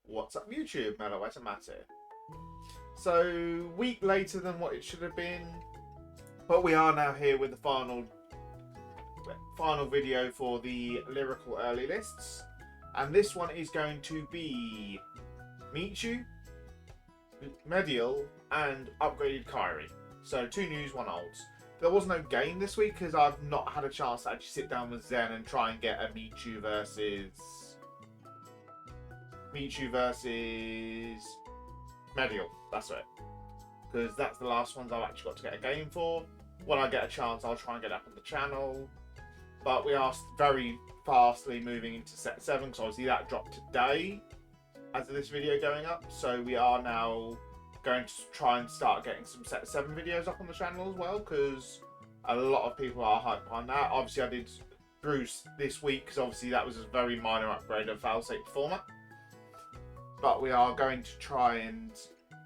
What's up YouTube, Mate. So, week later than what it should have been, but we are now here with the final video for the Lyrical early lists. And this one is going to be Michu, Mediel, and upgraded Kairi. So 2 news, 1 olds. There was no game this week because I've not had a chance to actually sit down with Zen and try and get a Michu versus Mediel. That's it. Because that's the last ones I've actually got to get a game for. When I get a chance, I'll try and get up on the channel. But we are very fastly moving into set 7 because obviously that dropped today as of this video going up. So we are now going to try and start getting some set 7 videos up on the channel as well, because a lot of people are hyped behind that. Obviously I did Bruce this week because obviously that was a very minor upgrade of Failsafe Performer. But we are going to try and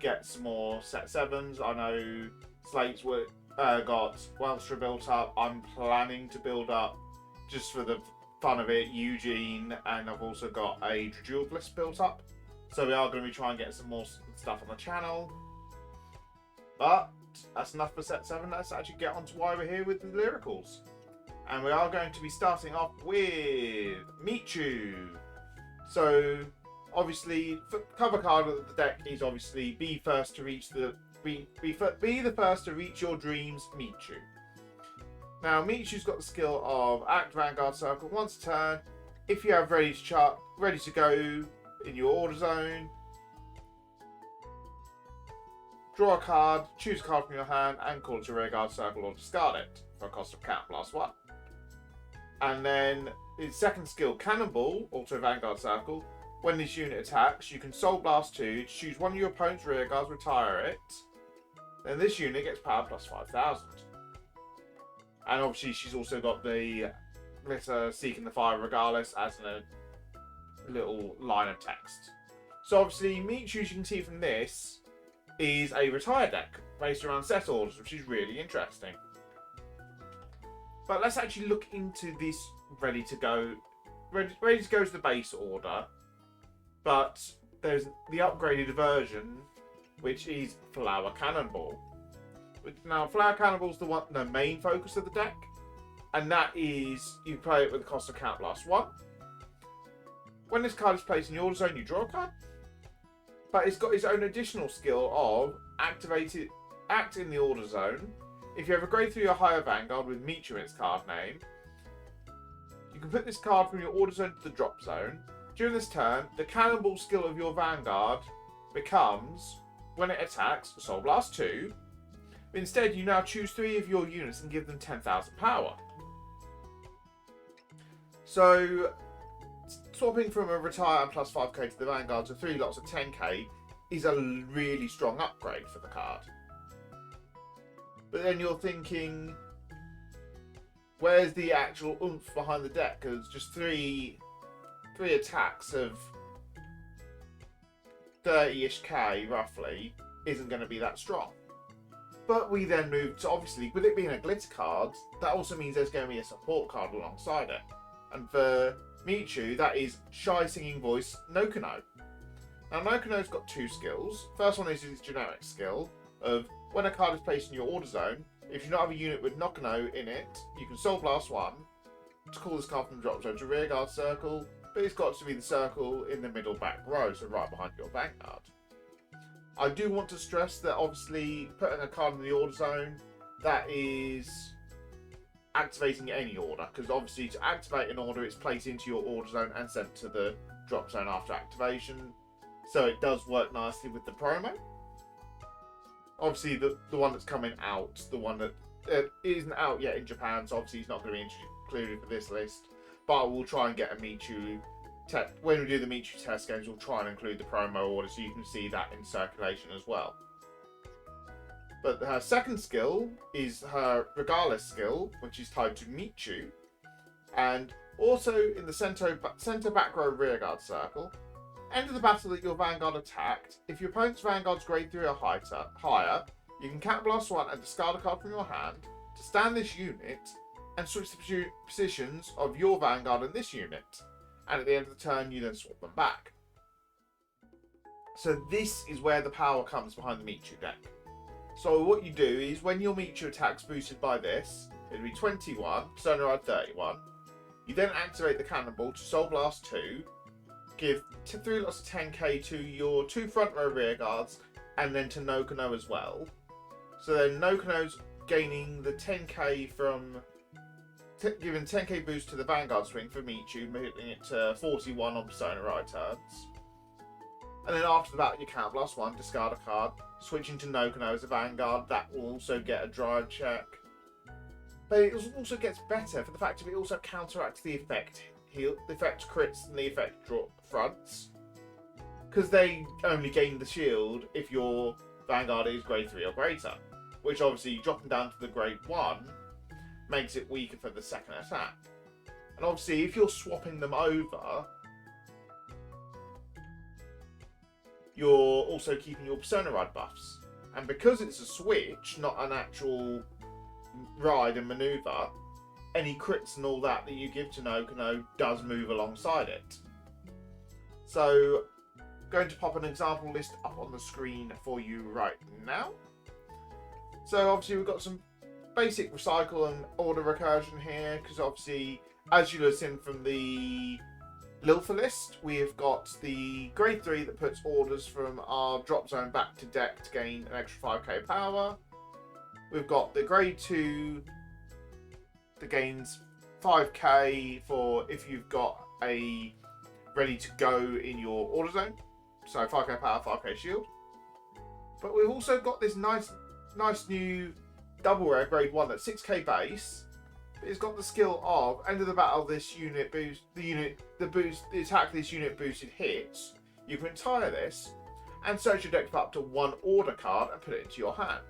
get some more set 7s. I know Slate's got Welstra built up. I'm planning to build up, just for the fun of it, Eugene, and I've also got a Duelist built up. So we are going to be trying to get some more stuff on the channel. But that's enough for set 7. Let's actually get on to why we're here with the Lyricals. And we are going to be starting off with Michu. So obviously, cover card of the deck is obviously be the first to reach your dreams, Michu. Now Michu's got the skill of act Vanguard Circle once a turn. If you have ready to go in your order zone, draw a card, choose a card from your hand, and call it your rearguard circle or discard it for a cost of Counterblast 1. And then his second skill, Cannonball, also Vanguard Circle. When this unit attacks, you can Soul Blast 2, choose one of your opponent's rearguards, retire it. Then this unit gets power plus 5,000. And obviously she's also got the Glitter Seeking the Fire regardless as a little line of text. So obviously Michu, as you can see from this, is a retire deck based around set orders, which is really interesting. But let's actually look into this ready to go is the base order. But there's the upgraded version, which is Flower Cannonball. Now, Flower Cannonball is the main focus of the deck, and that is you play it with the cost of Counterblast 1. When this card is placed in your order zone, you draw a card. But it's got its own additional skill of act in the order zone. If you have a grade 3 or higher Vanguard with Michu in its card name, you can put this card from your order zone to the drop zone. During this turn, the Cannonball skill of your Vanguard becomes, when it attacks, Soul Blast 2. But instead, you now choose 3 of your units and give them 10,000 power. So, swapping from a retire and plus 5k to the Vanguard to 3 lots of 10k is a really strong upgrade for the card. But then you're thinking, where's the actual oomph behind the deck? Because just three attacks of 30-ish k roughly isn't going to be that strong. But we then move to, obviously, with it being a glitter card, that also means there's going to be a support card alongside it. And for Michu, that is Shy Singing Voice Nokono. Now Nokono's got 2 skills. First one is his generic skill of when a card is placed in your order zone, if you don't have a unit with Nokono in it, you can Soul Blast 1 to call this card from the drop zone to rearguard circle, but it's got to be the circle in the middle back row, so right behind your Vanguard. I do want to stress that obviously putting a card in the order zone, that is activating any order, because obviously to activate an order it's placed into your order zone and sent to the drop zone after activation, so it does work nicely with the promo. Obviously the one that's coming out, the one that isn't out yet in Japan, so obviously it's not going to be included for this list, but we'll try and get a Michu when we do the Michu test games, we'll try and include the promo order so you can see that in circulation as well. But her second skill is her Regardless skill, which is tied to Michu. And also in the center back row rearguard circle, end of the battle that your Vanguard attacked, if your opponent's Vanguard's grade 3 or higher, you can Counterblast 1 and discard a card from your hand to stand this unit and switch the positions of your Vanguard and this unit. And at the end of the turn, you then swap them back. So this is where the power comes behind the Michu deck. So what you do is when your Michu attack's boosted by this, it'll be 21, Persona Ride 31. You then activate the Cannonball to Soul Blast 2, give 3 lots of 10k to your 2 front row rear guards, and then to Nokono as well. So then Nokono's gaining the 10k from giving 10k boost to the Vanguard swing for Michu, moving it to 41 on Persona Ride turns. And then after the battle, you Counter Blast 1, discard a card, switching to Nokono as a Vanguard. That will also get a drive check. But it also gets better for the fact that it also counteracts the effect heal, the effect crits, and the effect drop fronts. Because they only gain the shield if your Vanguard is grade 3 or greater. Which obviously, dropping down to the grade 1 makes it weaker for the second attack. And obviously, if you're swapping them over, you're also keeping your Persona Ride buffs. And because it's a switch, not an actual ride and maneuver, any crits and all that you give to Nokono does move alongside it. So, going to pop an example list up on the screen for you right now. So obviously we've got some basic recycle and order recursion here, because obviously, as you listen from the Lyrical list, we've got the grade 3 that puts orders from our drop zone back to deck to gain an extra 5k power. We've got the grade 2 that gains 5k for if you've got a ready to go in your order zone. So 5k power, 5k shield. But we've also got this nice new double rare grade 1 that's 6k base. It's got the skill of end of the battle. This unit boost the attack this unit boosted hits. You can retire this and search your deck for up to 1 order card and put it into your hand.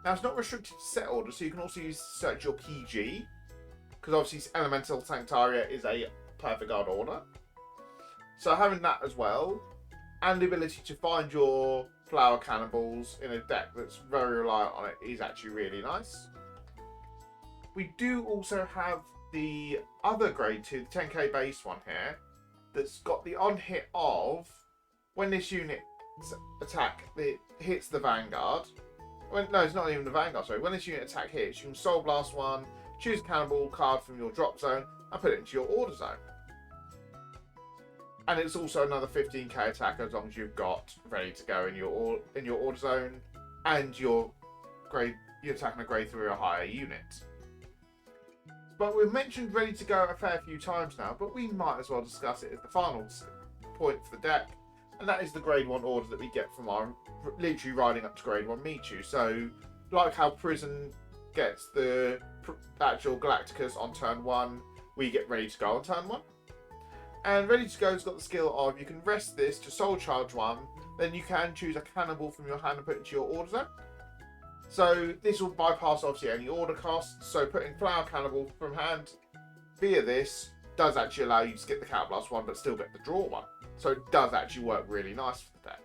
Now it's not restricted to set orders, so you can also use search your PG, because obviously Elemental Sanctaria is a perfect guard order. So having that as well, and the ability to find your flower cannonballs in a deck that's very reliant on it is actually really nice. We do also have the other grade 2, the 10k base one here, that's got the on hit of when this unit's attack it hits the Vanguard. No, it's not even the Vanguard, sorry. When this unit attack hits, you can Soul Blast 1, choose a Cannonball card from your drop zone, and put it into your order zone. And it's also another 15k attack as long as you've got ready to go in your order zone, and you're attacking a grade 3 or higher unit. But we've mentioned ready to go a fair few times now, but we might as well discuss it as the final point for the deck, and that is the grade 1 order that we get from our literally riding up to grade 1 Michu. So, like how Prison gets the actual Galacticus on turn 1, we get ready to go on turn 1. And ready to go's got the skill of you can rest this to Soul Charge 1, then you can choose a Cannonball from your hand and put it into your order zone. So this will bypass obviously any order costs, so putting Flower Cannonball from hand via this does actually allow you to skip the Counter Blast 1 but still get the draw 1. So it does actually work really nice for the deck.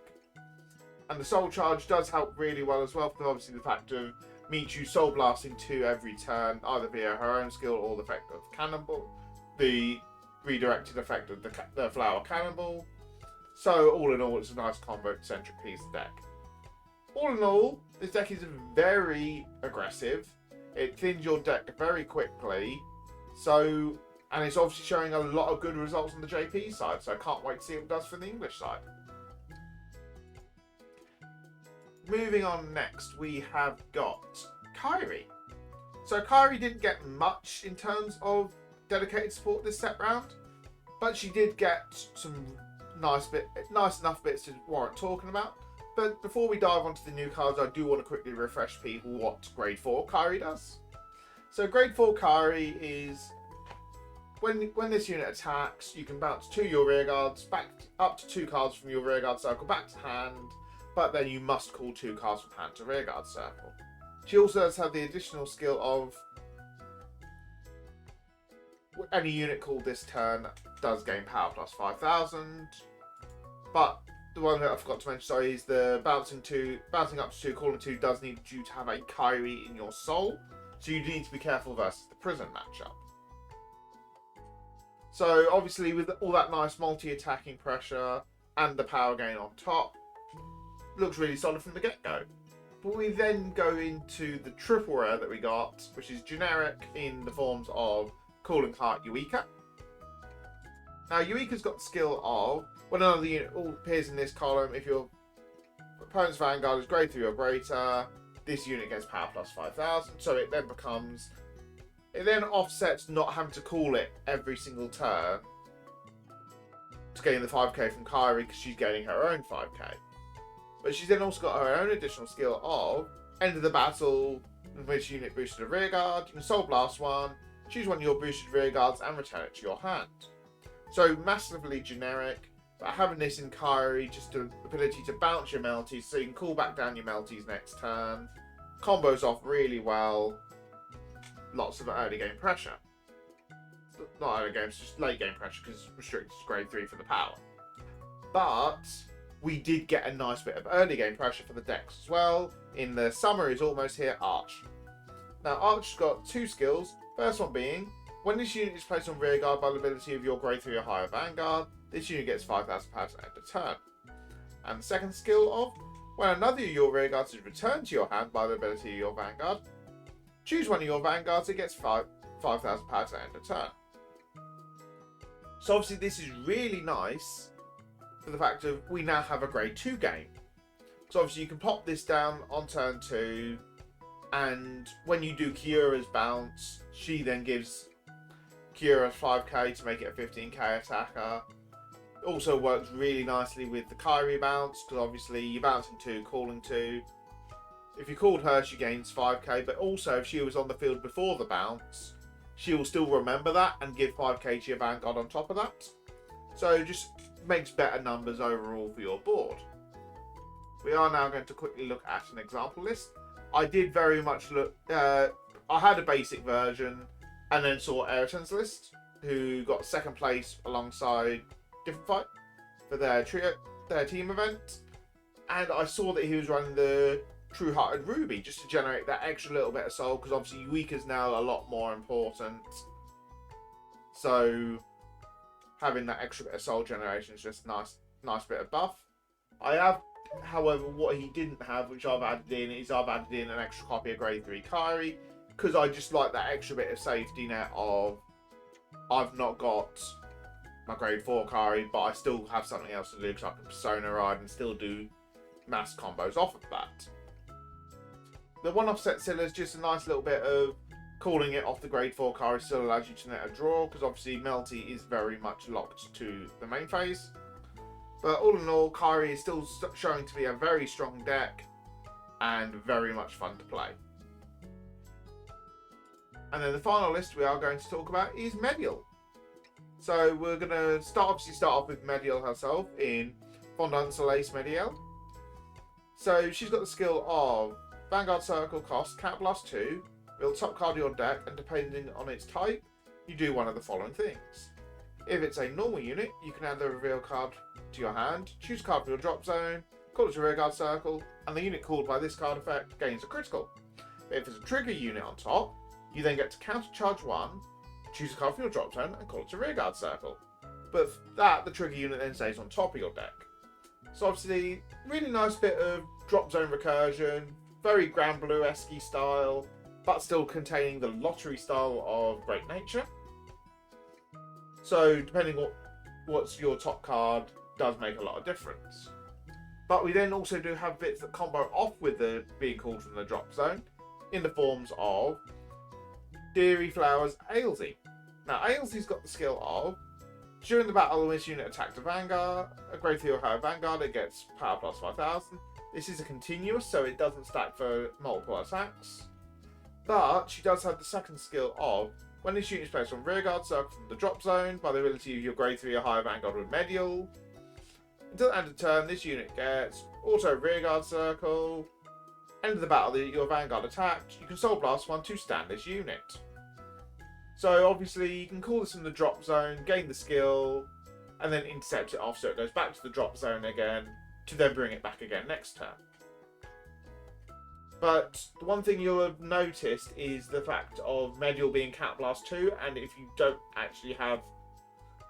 And the Soul Charge does help really well as well, for obviously the fact of Michu Soul Blasting 2 every turn, either via her own skill or the effect of Cannonball, the redirected effect of the Flower Cannonball. So all in all, it's a nice combo-centric piece of deck. All in all, this deck is very aggressive. It thins your deck very quickly. So, and it's obviously showing a lot of good results on the JP side. So I can't wait to see what it does for the English side. Moving on next, we have got Kairi. So Kairi didn't get much in terms of dedicated support this set round, but she did get some nice enough bits to warrant talking about. But before we dive onto the new cards, I do want to quickly refresh people what grade 4 Kairi does. So grade 4 Kairi is when this unit attacks, you can bounce 2 your rear guards, back up to 2 cards from your rear guard circle back to hand, but then you must call 2 cards from hand to rear guard circle. She also does have the additional skill of any unit called this turn does gain power plus 5,000. But the one that I forgot to mention, sorry, is the bouncing up to 2, calling 2 does need you to have a Kairi in your soul. So you need to be careful versus the Prison matchup. So obviously with all that nice multi-attacking pressure and the power gain on top, looks really solid from the get-go. But we then go into the triple rare that we got, which is generic in the forms of Calling Heart Eureka. Now, Eureka's got the skill of, when another unit all appears in this column, if your opponent's Vanguard is grade 3 or greater, this unit gets power plus 5,000, so it then offsets not having to call it every single turn to gain the 5k from Kairi, because she's getting her own 5k. But she's then also got her own additional skill of end of the battle, in which unit boosted a rear guard. You can Soul Blast one, choose one of your boosted rear guards and return it to your hand. So massively generic, but having this in Kairi, just the ability to bounce your melties, so you can call back down your melties next turn. Combos off really well. Lots of early game pressure. Not early games, just late game pressure, because restricted to grade 3 for the power. But we did get a nice bit of early game pressure for the decks as well. In the summer is almost here, Arch. Now Arch's got two skills. First one being, when this unit is placed on rear guard by the ability of your grade 3 or higher Vanguard, this unit gets 5,000 power to end a turn. And the second skill of, when another of your rear guards is returned to your hand by the ability of your Vanguard, choose one of your Vanguards, it gets 5,000 power to end a turn. So obviously this is really nice for the fact of we now have a grade 2 game. So obviously you can pop this down on turn 2, and when you do Kiura's bounce, she then gives Kiura 5k to make it a 15k attacker. It also works really nicely with the Kairi bounce, because obviously you're bouncing 2, calling 2. If you called her, she gains 5k, but also if she was on the field before the bounce, she will still remember that and give 5k to your Vanguard on top of that. So just makes better numbers overall for your board. We are now going to quickly look at an example list. I did very much look, I had a basic version and then saw Ayrton's list, who got second place alongside Different Fight for their team event. And I saw that he was running the True Hearted Ruby just to generate that extra little bit of soul, because obviously Eureka's now a lot more important. So having that extra bit of soul generation is just a nice bit of buff. I have, however, what he didn't have, which I've added in, is I've added in an extra copy of grade 3 Kairi, because I just like that extra bit of safety net of I've not got my grade 4 Kairi, but I still have something else to do, because I can Persona Ride and still do mass combos off of that. The one offset Scylla is just a nice little bit of calling it off the grade 4 Kairi still allows you to net a draw, because obviously Melty is very much locked to the main phase. But all in all, Kairi is still showing to be a very strong deck and very much fun to play. And then the final list we are going to talk about is Mediel. So we're going to start off with Mediel herself in Fondant Soleil's Mediel. So she's got the skill of Vanguard Circle cost, Cat Blast 2, build top card of your deck, and depending on its type, you do one of the following things. If it's a normal unit, you can add the reveal card to your hand, choose a card from your drop zone, call it to Rearguard Circle, and the unit called by this card effect gains a critical. But if it's a trigger unit on top, you then get to countercharge 1, choose a card from your drop zone, and call it to Rearguard Circle. But for that, the trigger unit then stays on top of your deck. So obviously, really nice bit of drop zone recursion, very Grand Blue-esque style, but still containing the lottery style of Great Nature. So depending on what's your top card, does make a lot of difference. But we then also do have bits that combo off with the being called from the drop zone, in the forms of Deary Flowers Ailsey. Now Ailsey's got the skill of, during the battle when this unit attacked a Vanguard, a grade 3 or higher Vanguard, it gets power plus 5,000. This is a continuous, so it doesn't stack for multiple attacks. But she does have the second skill of, when this unit is placed on rearguard circle from the drop zone by the ability of your grade 3 or higher Vanguard with Mediel, until the end of the turn, this unit gets auto rearguard circle. End of the battle, your Vanguard attacked. You can Soul Blast 1 to stand this unit. So obviously you can call this in the drop zone, gain the skill, and then intercept it off so it goes back to the drop zone again, to then bring it back again next turn. But the one thing you'll have noticed is the fact of Mediel being Cat Blast 2, and if you don't actually have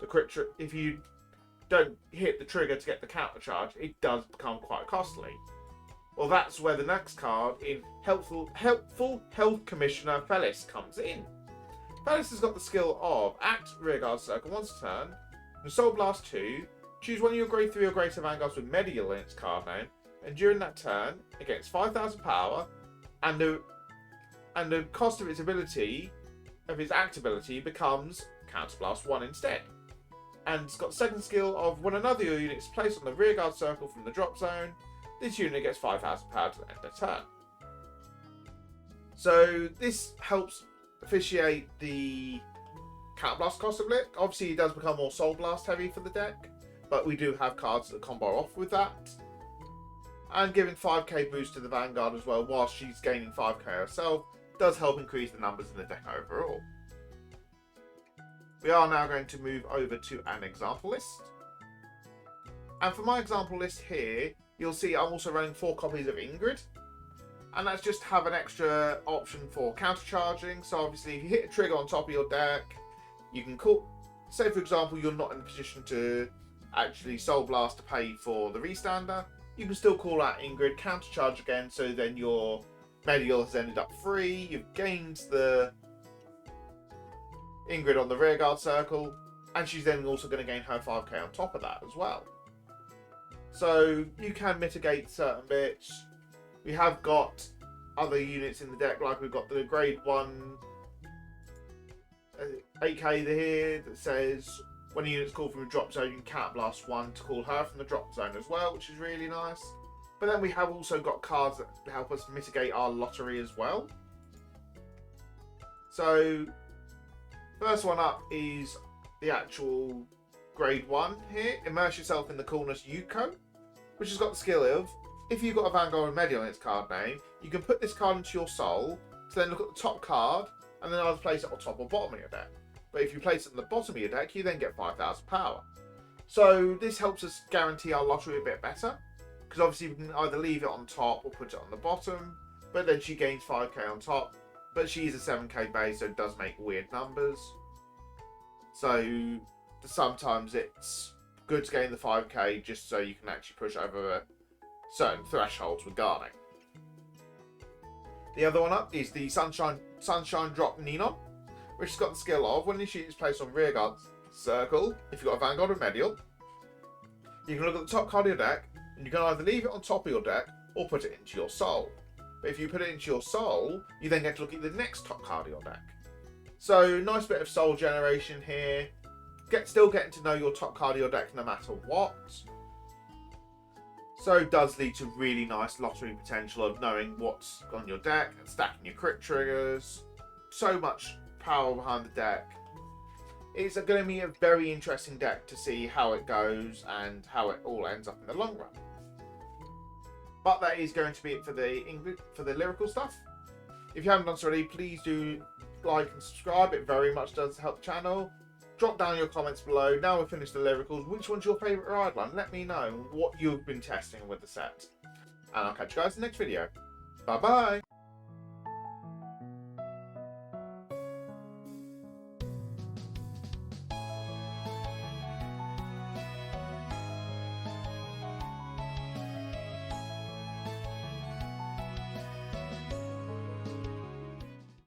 the if you don't hit the trigger to get the counter charge, it does become quite costly. Well, that's where the next card in Helpful Health Commissioner Felis comes in. Felis has got the skill of act rearguard circle once a turn, and Soul Blast 2, choose one of your grade 3 or greater vanguards with Mediel in its card name, and during that turn, it gets 5,000 power, and the cost of its ability, of its act ability, becomes Counterblast 1 instead. And it's got the second skill of when another unit is placed on the rearguard circle from the drop zone, this unit gets 5,000 power to end their turn. So this helps officiate the Counterblast cost of it. Obviously, it does become more Soul Blast heavy for the deck, but we do have cards that combo off with that. And giving 5k boost to the Vanguard as well, whilst she's gaining 5k herself, does help increase the numbers in the deck overall. We are now going to move over to an example list. And for my example list here, you'll see I'm also running 4 copies of Ingrid. And that's just to have an extra option for countercharging. So obviously if you hit a trigger on top of your deck, you can call, say for example you're not in a position to actually Soul Blast to pay for the restander, you can still call out Ingrid, countercharge again, so then your Mediel has ended up free, you've gained the Ingrid on the rearguard circle, and she's then also going to gain her 5k on top of that as well. So you can mitigate certain bits. We have got other units in the deck, like we've got the grade 1 8k here that says when a unit's called from a drop zone, you can Counterblast 1 to call her from the drop zone as well, which is really nice. But then we have also got cards that help us mitigate our lottery as well. So, first one up is the actual grade 1 here. Immerse yourself in the coolness Yuko, which has got the skill of, if you've got a Vanguard Mediel in its card name, you can put this card into your soul to then look at the top card and then either place it on top or bottom of your deck. But if you place it on the bottom of your deck, you then get 5,000 power. So this helps us guarantee our lottery a bit better, because obviously we can either leave it on top or put it on the bottom, but then she gains 5k on top, but she's a 7k base, so it does make weird numbers. So sometimes it's good to gain the 5k just so you can actually push over certain thresholds with guarding. The other one up is the Sunshine Drop Neon, which has got the skill of when this unit is placed on rearguard circle, if you've got a Vanguard or Mediel, you can look at the top card of your deck, and you can either leave it on top of your deck or put it into your soul. But if you put it into your soul, you then get to look at the next top card of your deck. So nice bit of soul generation here. Still getting to know your top card of your deck no matter what. So it does lead to really nice lottery potential of knowing what's on your deck and stacking your crit triggers. So much power behind the deck. It's going to be a very interesting deck to see how it goes and how it all ends up in the long run. But that is going to be it for the lyrical stuff. If you haven't done so already, please do like and subscribe. It very much does help the channel. Drop down your comments below. Now we've finished the lyricals. Which one's your favourite ride line? Let me know what you've been testing with the set. And I'll catch you guys in the next video. Bye bye.